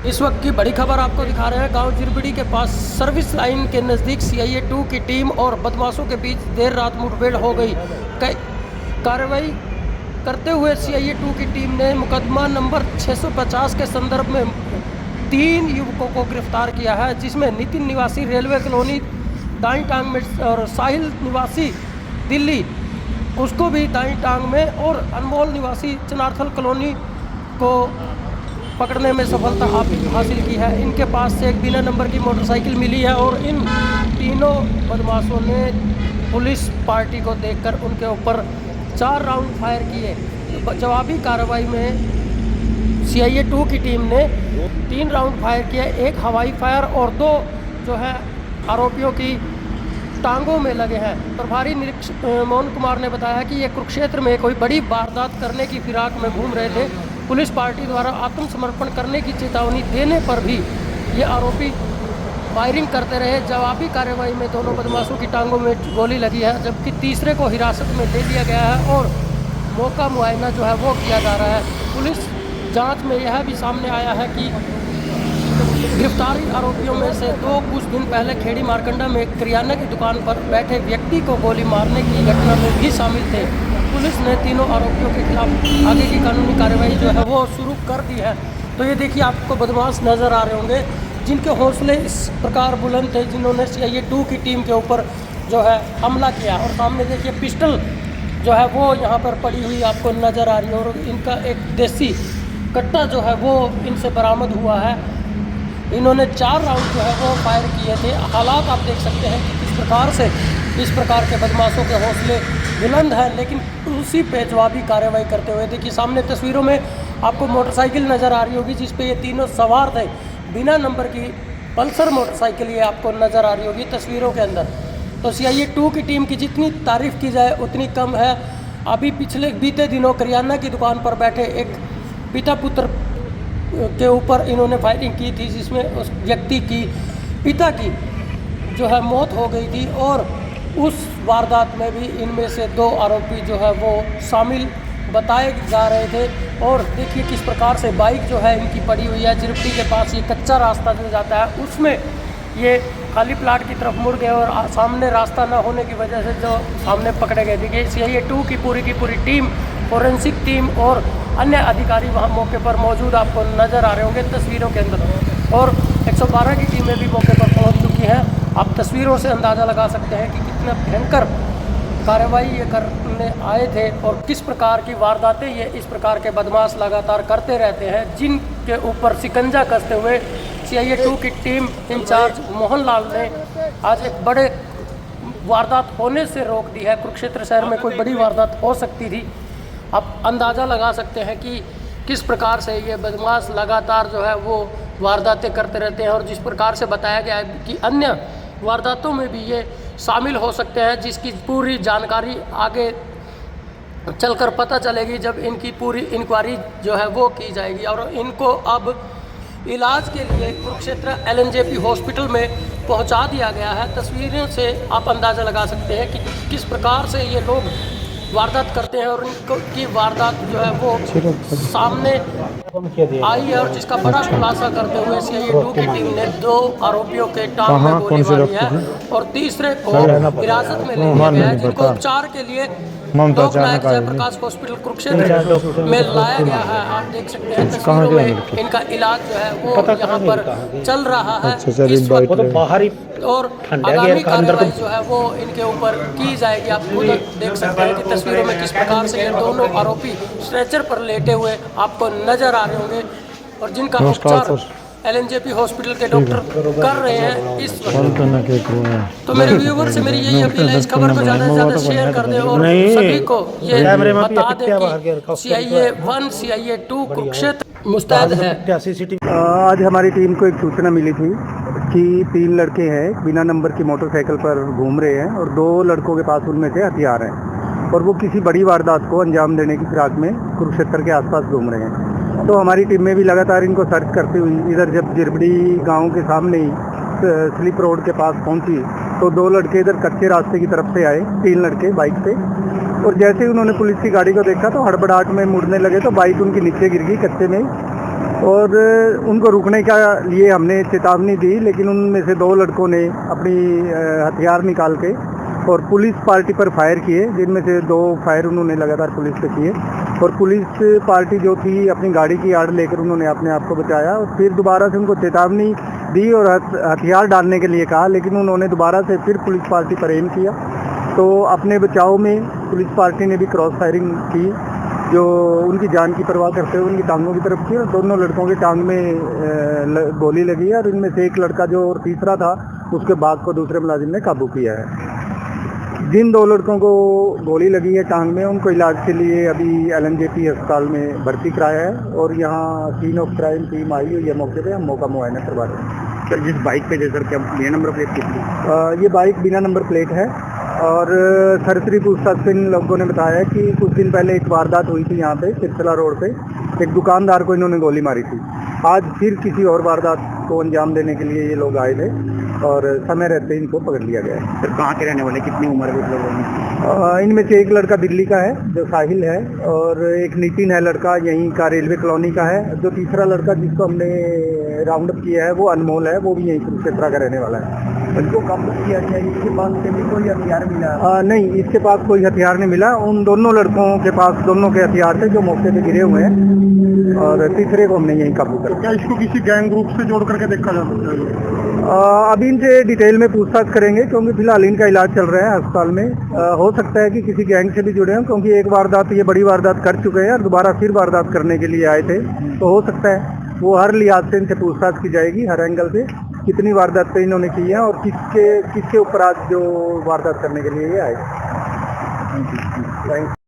इस वक्त की बड़ी खबर आपको दिखा रहे हैं। गांव जिरबड़ी के पास सर्विस लाइन के नज़दीक CIA 2 की टीम और बदमाशों के बीच देर रात मुठभेड़ हो गई। कार्रवाई करते हुए CIA 2 की टीम ने मुकदमा नंबर 650 के संदर्भ में 3 युवकों को गिरफ्तार किया है, जिसमें नितिन निवासी रेलवे कॉलोनी दाई टांग में और साहिल निवासी दिल्ली उसको भी दाई टांग में और अनमोल निवासी चनार्थल कॉलोनी को पकड़ने में सफलता हासिल की है। इनके पास से एक बिना नंबर की मोटरसाइकिल मिली है और इन तीनों बदमाशों ने पुलिस पार्टी को देखकर उनके ऊपर 4 राउंड फायर किए। जवाबी कार्रवाई में CIA 2 की टीम ने 3 राउंड फायर किए, 1 हवाई फायर और 2 जो है आरोपियों की टांगों में लगे हैं। प्रभारी निरीक्षक मोहन कुमार ने बताया कि ये कुरुक्षेत्र में कोई बड़ी वारदात करने की फिराक में घूम रहे थे। पुलिस पार्टी द्वारा आत्मसमर्पण करने की चेतावनी देने पर भी ये आरोपी फायरिंग करते रहे। जवाबी कार्रवाई में दोनों बदमाशों की टांगों में गोली लगी है, जबकि तीसरे को हिरासत में ले लिया गया है और मौका मुआयना जो है वो किया जा रहा है। पुलिस जांच में यह भी सामने आया है कि गिरफ्तार आरोपियों में से 2 कुछ दिन पहले खेड़ी मारकंडा में किराना की दुकान पर बैठे व्यक्ति को गोली मारने की घटना में भी शामिल थे। पुलिस ने तीनों आरोपियों के खिलाफ आगे की कानूनी कार्रवाई जो है वो शुरू कर दी है। तो ये देखिए, आपको बदमाश नज़र आ रहे होंगे जिनके हौसले इस प्रकार बुलंद थे, जिन्होंने CIA 2 की टीम के ऊपर जो है हमला किया। और सामने देखिए पिस्टल जो है वो यहाँ पर पड़ी हुई आपको नज़र आ रही है और इनका एक देसी कट्टा जो है वो इनसे बरामद हुआ है। इन्होंने 4 राउंड जो है वो फायर किए थे। हालात आप देख सकते हैं कि किस प्रकार से इस प्रकार के बदमाशों के हौसले बुलंद हैं, लेकिन उसी पे जवाबी कार्रवाई करते हुए देखिए सामने तस्वीरों में आपको मोटरसाइकिल नज़र आ रही होगी जिस पे ये तीनों सवार थे। बिना नंबर की पल्सर मोटरसाइकिल ये आपको नज़र आ रही होगी तस्वीरों के अंदर। तो CIA 2 की टीम की जितनी तारीफ़ की जाए उतनी कम है। अभी बीते दिनों किराना की दुकान पर बैठे एक पिता पुत्र के ऊपर इन्होंने फायरिंग की थी, जिसमें उस व्यक्ति की पिता की जो है मौत हो गई थी और उस वारदात में भी इनमें से 2 आरोपी जो है वो शामिल बताए जा रहे थे। और देखिए किस प्रकार से बाइक जो है इनकी पड़ी हुई है। जिरपटी के पास ये कच्चा रास्ता जो जाता है उसमें ये खाली प्लाट की तरफ मुड़ गए और सामने रास्ता न होने की वजह से जो सामने पकड़े गए थे। CIA 2 की पूरी टीम, फोरेंसिक टीम और अन्य अधिकारी वहाँ मौके पर मौजूद आपको नज़र आ रहे होंगे तस्वीरों के अंदर। और 112 की टीमें भी मौके पर पहुँच चुकी हैं। आप तस्वीरों से अंदाज़ा लगा सकते हैं कि कितना भयंकर कार्रवाई ये करने आए थे और किस प्रकार की वारदातें ये इस प्रकार के बदमाश लगातार करते रहते हैं, जिनके ऊपर शिकंजा कसते हुए CIA 2 की टीम इंचार्ज मोहनलाल ने आज एक बड़े वारदात होने से रोक दी है। कुरुक्षेत्र शहर में कोई बड़ी वारदात हो सकती थी। आप अंदाज़ा लगा सकते हैं कि किस प्रकार से ये बदमाश लगातार जो है वो वारदातें करते रहते हैं और जिस प्रकार से बताया गया है कि अन्य वारदातों में भी ये शामिल हो सकते हैं, जिसकी पूरी जानकारी आगे चलकर पता चलेगी जब इनकी पूरी इंक्वायरी जो है वो की जाएगी। और इनको अब इलाज के लिए कुरुक्षेत्र LNJP हॉस्पिटल में पहुंचा दिया गया है। तस्वीरों से आप अंदाज़ा लगा सकते हैं कि किस प्रकार से ये लोग वारदात करते हैं और इनकी वारदात जो है वो सामने आई है और जिसका बड़ा खुलासा करते हुए CIA 2 की टीम ने 2 आरोपियों के टांग में गोली मारी है और तीसरे को हिरासत में ले लिया गया है, जिनको उपचार के लिए लोकनायक जयप्रकाश हॉस्पिटल कुरुक्षेत्र में लाया गया है। आप देख सकते हैं तस्वीरों में इनका इलाज जो है वो यहाँ पर चल रहा है इस वक्त और आगामी कार्रवाई जो है वो इनके ऊपर की जाएगी। आप खुद देख सकते हैं कि तस्वीरों में किस प्रकार से ये दोनों आरोपी स्ट्रेचर पर लेटे हुए आपको नजर आ रहे होंगे और जिनका उपचार LNJP हॉस्पिटल के डॉक्टर कर रहे हैं इस वक्त। तो मेरे व्यूवर से मेरी यही अपील है, इस खबर को ज़्यादा से ज़्यादा शेयर कर दें और सभी को ये बता दें कि CIA 1 CIA 2 कुरुक्षेत्र मुस्तैद है। आज हमारी टीम को एक सूचना मिली थी कि 3 लड़के हैं बिना नंबर की मोटरसाइकिल पर घूम रहे हैं और 2 लड़कों के पास उनमें से हथियार हैं और वो किसी बड़ी वारदात को अंजाम देने की फिराक में कुरुक्षेत्र के आसपास घूम रहे हैं। तो हमारी टीम में भी लगातार इनको सर्च करती हुई इधर जब जिरबड़ी गांव के सामने ही स्लिप रोड के पास पहुंची तो 2 लड़के इधर कच्चे रास्ते की तरफ से आए, 3 लड़के बाइक पे, और जैसे ही उन्होंने पुलिस की गाड़ी को देखा तो हड़बड़ाहट में मुड़ने लगे तो बाइक उनकी नीचे गिर गई कच्चे में और उनको रुकने का लिए हमने चेतावनी दी, लेकिन उनमें से 2 लड़कों ने अपनी हथियार निकाल के और पुलिस पार्टी पर फायर किए, जिनमें से 2 फायर उन्होंने लगातार पुलिस पे किए और पुलिस पार्टी जो थी अपनी गाड़ी की आड़ लेकर उन्होंने अपने आप को बचाया और फिर दोबारा से उनको चेतावनी दी और हथियार डालने के लिए कहा, लेकिन उन्होंने दोबारा से फिर पुलिस पार्टी पर एम किया। तो अपने बचाव में पुलिस पार्टी ने भी क्रॉस फायरिंग की, जो उनकी जान की परवाह करते हुए उनकी टांगों की तरफ की और दोनों लड़कों की टांग में गोली लगी है और इनमें से एक लड़का जो और तीसरा था उसके बाग को दूसरे मुलाजिम ने काबू किया है। जिन 2 लड़कों को गोली लगी है टांग में, उनको इलाज के लिए अभी LNJP अस्पताल में भर्ती कराया है और यहाँ सीन ऑफ क्राइम टीम आई हुई है मौके पे, हम मौका मुआयना करवा रहे हैं। सर, जिस बाइक पे जैसे क्या बिना नंबर प्लेट कितनी? ये बाइक बिना नंबर प्लेट है और सरसरी पूछताछ से इन लोगों ने बताया कि कुछ दिन पहले एक वारदात हुई थी यहाँ पे सिरसिला रोड पे, एक दुकानदार को इन्होंने गोली मारी थी। आज फिर किसी और वारदात को अंजाम देने के लिए ये लोग आए थे और समय रहते इनको पकड़ लिया गया है। सर, कहाँ के रहने वाले, कितनी उम्र के लोगों में? इनमें से एक लड़का दिल्ली का है जो साहिल है और एक नितिन है लड़का यहीं का रेलवे कॉलोनी का है। जो तीसरा लड़का जिसको हमने राउंड अप किया है वो अनमोल है, वो भी यहीं कुरुक्षेत्र का रहने वाला है। उनको काबू किया गया, इसके पास से भी कोई हथियार मिला? नहीं, इसके पास कोई हथियार नहीं मिला। उन दोनों लड़कों के पास दोनों के हथियार थे जो मौके पे गिरे हुए हैं और तीसरे को हमने यहीं काबू कर। क्या इसको किसी गैंग ग्रुप से जोड़ करके देखा जा सकता है? अभी इनसे डिटेल में पूछताछ करेंगे क्योंकि फिलहाल इनका इलाज चल रहा है अस्पताल में। हो सकता है कि किसी गैंग से भी जुड़े हों, क्योंकि एक वारदात ये बड़ी वारदात कर चुके हैं और दोबारा फिर वारदात करने के लिए आए थे, तो हो सकता है वो हर लिहाज से इनसे पूछताछ की जाएगी, हर एंगल से कितनी वारदातें इन्होंने की हैं और किसके ऊपर आज जो वारदात करने के लिए ये आए। Thank you.